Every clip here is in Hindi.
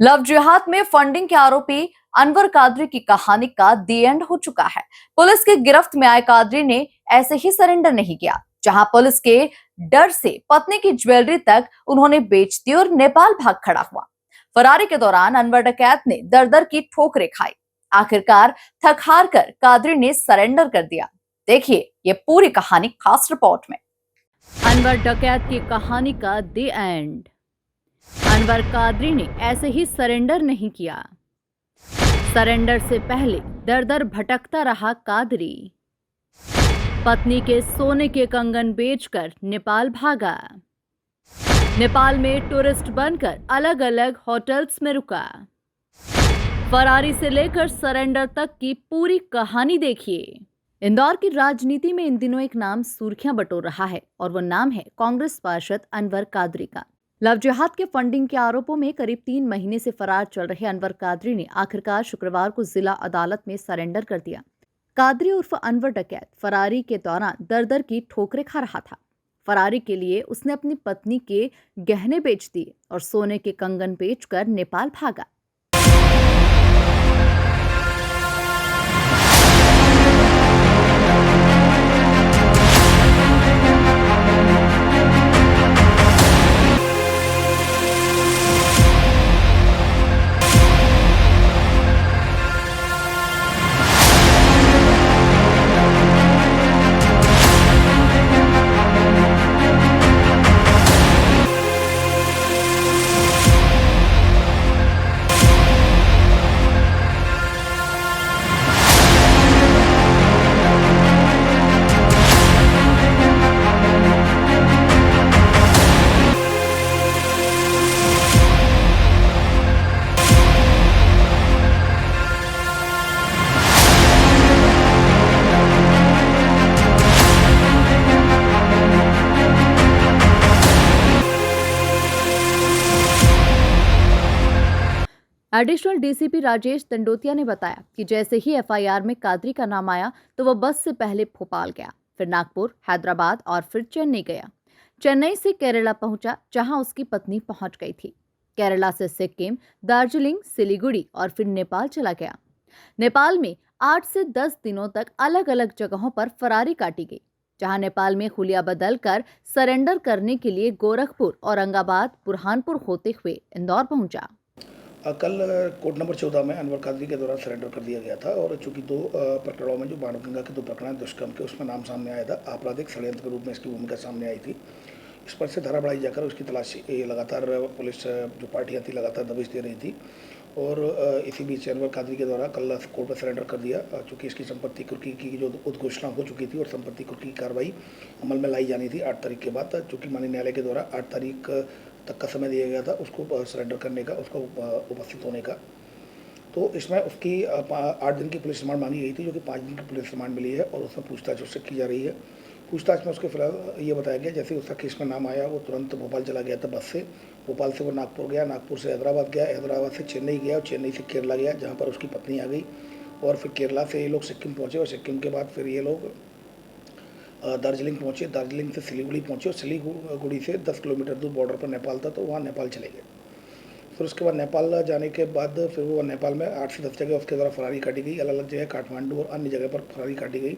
लव जिहाद में फंडिंग के आरोपी अनवर कादरी की कहानी का दी एंड हो चुका है। पुलिस की गिरफ्त में आए कादरी ने ऐसे ही सरेंडर नहीं किया। जहां पुलिस के डर से पत्नी की ज्वेलरी तक उन्होंने बेच दी और नेपाल भाग खड़ा हुआ। फरारी के दौरान अनवर डकैत ने दर दर की ठोकरें खाई। आखिरकार थक हार कर कादरी ने सरेंडर कर दिया। देखिए ये पूरी कहानी खास रिपोर्ट में। अनवर डकैत की कहानी का दी एंड। अनवर कादरी ने ऐसे ही सरेंडर नहीं किया। सरेंडर से पहले दर दर भटकता रहा कादरी। पत्नी के सोने के कंगन बेचकर नेपाल भागा। नेपाल में टूरिस्ट बनकर अलग अलग होटल्स में रुका। फरारी से लेकर सरेंडर तक की पूरी कहानी देखिए। इंदौर की राजनीति में इन दिनों एक नाम सुर्खियां बटोर रहा है और वो नाम है कांग्रेस पार्षद अनवर कादरी का। लव जिहाद के फंडिंग के आरोपों में करीब 3 महीने से फरार चल रहे अनवर कादरी ने आखिरकार शुक्रवार को जिला अदालत में सरेंडर कर दिया। कादरी उर्फ अनवर डकैत फरारी के दौरान दर दर की ठोकरें खा रहा था। फरारी के लिए उसने अपनी पत्नी के गहने बेच दिए और सोने के कंगन बेचकर नेपाल भागा। एडिशनल डीसीपी राजेश दंडोतिया ने बताया कि जैसे ही एफआईआर में कादरी का नाम आया तो वह बस से पहले भोपाल गया, फिर नागपुर, हैदराबाद और फिर चेन्नई गया। चेन्नई से केरला पहुंचा जहां उसकी पत्नी पहुंच गई थी। केरला से सिक्किम, दार्जिलिंग, सिलीगुड़ी और फिर नेपाल चला गया। नेपाल में 8 से 10 दिनों तक अलग अलग जगहों पर फरारी काटी गई, जहां नेपाल में हुलिया बदलकर सरेंडर करने के लिए गोरखपुर, औरंगाबाद, बुरहानपुर होते हुए इंदौर पहुंचा। कल कोर्ट नंबर 14 में अनवर कादरी के द्वारा सरेंडर कर दिया गया था और चूंकि 2 प्रकरणों में जो बाणगंगा के 2 प्रकरण दुष्कर्म के उसमें नाम सामने आया था, आपराधिक षड्यंत्र के रूप में इसकी भूमिका सामने आई थी। इस पर से धारा बढ़ाई जाकर उसकी तलाशी लगातार पुलिस जो पार्टियां थी लगातार दबिश दे रही थी और इसी बीच अनवर कादरी के द्वारा कल कोर्ट में सरेंडर कर दिया। चूँकि इसकी संपत्ति कुर्की की जो उद्घोषणा हो चुकी थी और संपत्ति कुर्की की कार्रवाई अमल में लाई जानी थी 8 तारीख के बाद, चूँकि माननीय न्यायालय के द्वारा 8 तारीख तक का समय दिया गया था उसको सरेंडर करने का, उसको उपस्थित होने का। तो इसमें उसकी 8 दिन की पुलिस रिमांड मांगी गई थी, जो कि 5 दिन की पुलिस रिमांड मिली है और उसमें पूछताछ उससे की जा रही है। पूछताछ में उसके फिलहाल ये बताया गया जैसे उसका केस में नाम आया वो तुरंत भोपाल चला गया था बस से। भोपाल से वो नागपुर गया, नागपुर से हैदराबाद गया, हैदराबाद से चेन्नई गया और चेन्नई से केरला गया जहाँ पर उसकी पत्नी आ गई और फिर केरला से ये लोग सिक्किम पहुँचे और सिक्किम के बाद फिर ये लोग दार्जिलिंग पहुँचे, दार्जिलिंग से सिलीगुड़ी पहुँचे और सिलीगुड़ी से 10 किलोमीटर दूर बॉर्डर पर नेपाल था तो वहाँ नेपाल चले गए। फिर उसके बाद नेपाल जाने के बाद फिर वो नेपाल में 8 से 10 जगह उसके द्वारा फरारी काटी गई, अलग अलग जगह काठमांडू और अन्य जगह पर फरारी काटी गई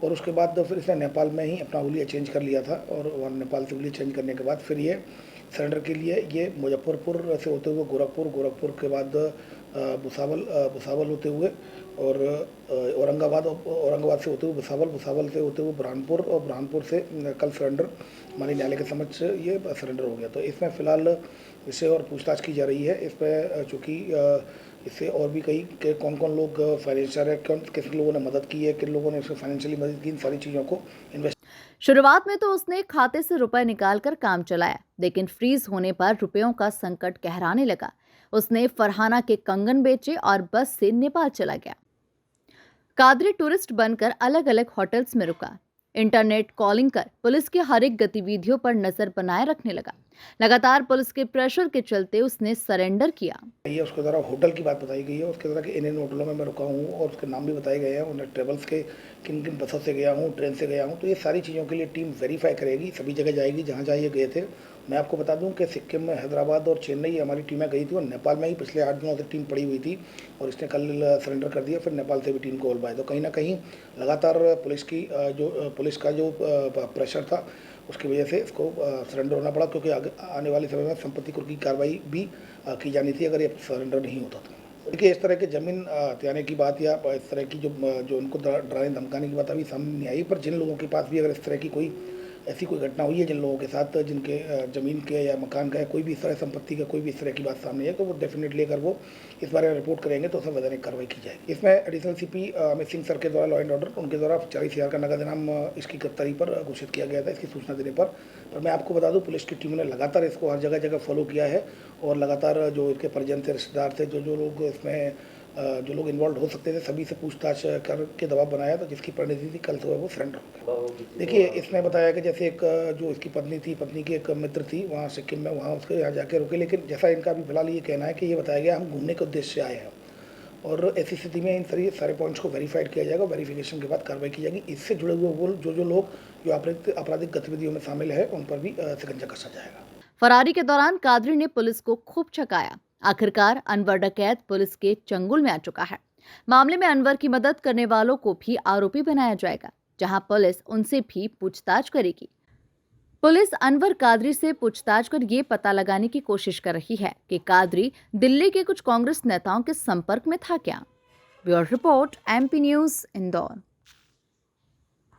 और उसके बाद फिर इसने नेपाल में ही अपना हुलिया चेंज कर लिया था और वहाँ नेपाल से हुलिया चेंज करने के बाद फिर ये सरेंडर के लिए ये मुजफ्फरपुर से होते हुए गोरखपुर, गोरखपुर के बाद भुसावल होते हुए और औरंगाबाद से होते हुए भुसावल से होते हुए बुरहानपुर और बुरहानपुर से कल सरेंडर माननीय न्यायालय के समक्ष ये सरेंडर हो गया। तो इसमें फ़िलहाल इससे और पूछताछ की जा रही है। इस पर चूँकि इससे और भी कई कौन कौन लोग फाइनेंशियर है, किन लोगों ने मदद की है, किन लोगों ने इसको फाइनेंशियली मदद की, इन सारी चीज़ों को शुरुआत में तो उसने खाते से रुपए निकालकर काम चलाया, लेकिन फ्रीज होने पर रुपयों का संकट गहराने लगा। उसने फरहाना के कंगन बेचे और बस से नेपाल चला गया। कादरी टूरिस्ट बनकर अलग अलग होटल्स में रुका। इंटरनेट कॉलिंग कर पुलिस की हर एक गतिविधियों पर नजर बनाए रखने लगा। लगातार पुलिस के प्रेशर के चलते उसने सरेंडर किया। ये उसके द्वारा होटल की बात बताई गई है, उसके द्वारा कि इन होटलों में मैं रुका हूँ और उसके नाम भी बताए गए हैं, उन्हें ट्रेवल्स के किन किन बसों से गया हूँ, ट्रेन से गया हूँ। तो ये सारी चीज़ों के लिए टीम वेरीफाई करेगी, सभी जगह जाएगी जहाँ जहाँ ये गए थे मैं आपको बता दूं कि सिक्किम में हैदराबाद और चेन्नई हमारी टीमें गई थी और नेपाल में ही पिछले 8 दिनों से टीम पड़ी हुई थी और इसने कल सरेंडर कर दिया। फिर नेपाल से भी टीम को बुलवाया। तो कहीं ना कहीं लगातार पुलिस का जो प्रेशर था उसकी वजह से इसको सरेंडर होना पड़ा, क्योंकि आने वाले समय में संपत्ति कुर्क की कार्रवाई भी की जानी थी अगर ये सरेंडर नहीं होता तो। देखिए, इस तरह के ज़मीन हथियाने की बात या इस तरह की जो उनको डराने धमकाने की बात अभी सामने नहीं आई, पर जिन लोगों के पास भी अगर इस तरह की कोई ऐसी कोई घटना हुई है, जिन लोगों के साथ जिनके ज़मीन के या मकान का या कोई भी इस तरह संपत्ति का कोई भी इस तरह की बात सामने है, तो वो डेफिनेटली अगर वो इस बारे में रिपोर्ट करेंगे तो उस पर वैधानिक कार्रवाई की जाएगी। इसमें additional CP Amit Singh sir के द्वारा लॉ एंड ऑर्डर, उनके द्वारा 40,000 का नगद इनाम इसकी गिरफ्तारी पर घोषित किया गया था इसकी सूचना देने पर। मैं आपको बता दूं, पुलिस की टीम ने लगातार इसको हर जगह जगह फॉलो किया है और लगातार जो इसके परिजन थे, रिश्तेदार थे, जो लोग इसमें जो लोग इन्वॉल्व हो सकते थे, सभी से पूछताछ करके दबाव बनाया, तो जिसकी परिणति थी कल सुबह वो सरेंडर हो गया। देखिए, इसने बताया कि जैसे एक जो इसकी पत्नी थी, पत्नी की एक मित्र थी वहाँ सिक्किम में, वहाँ उसके यहाँ जाके रुके, लेकिन जैसा इनका अभी फिलहाल ये कहना है कि ये बताया गया हम घूमने के उद्देश्य से आए हैं और ऐसी स्थिति में इन सारे पॉइंट्स को वेरीफाइड किया जाएगा। वेरिफिकेशन के बाद कार्रवाई की जाएगी। इससे जुड़े हुए वो जो लोग जो आपराधिक गतिविधियों में शामिल है उन पर भी शिकंजा कसा जाएगा। फरारी के दौरान कादरी ने पुलिस को खूब छकाया। आखिरकार अनवर डकैत पुलिस के चंगुल में आ चुका है। मामले में अनवर की मदद करने वालों को भी आरोपी बनाया जाएगा, जहां पुलिस उनसे भी पूछताछ करेगी। पुलिस अनवर कादरी से पूछताछ कर ये पता लगाने की कोशिश कर रही है कि कादरी दिल्ली के कुछ कांग्रेस नेताओं के संपर्क में था क्या। Bureau report, MP news, Indore.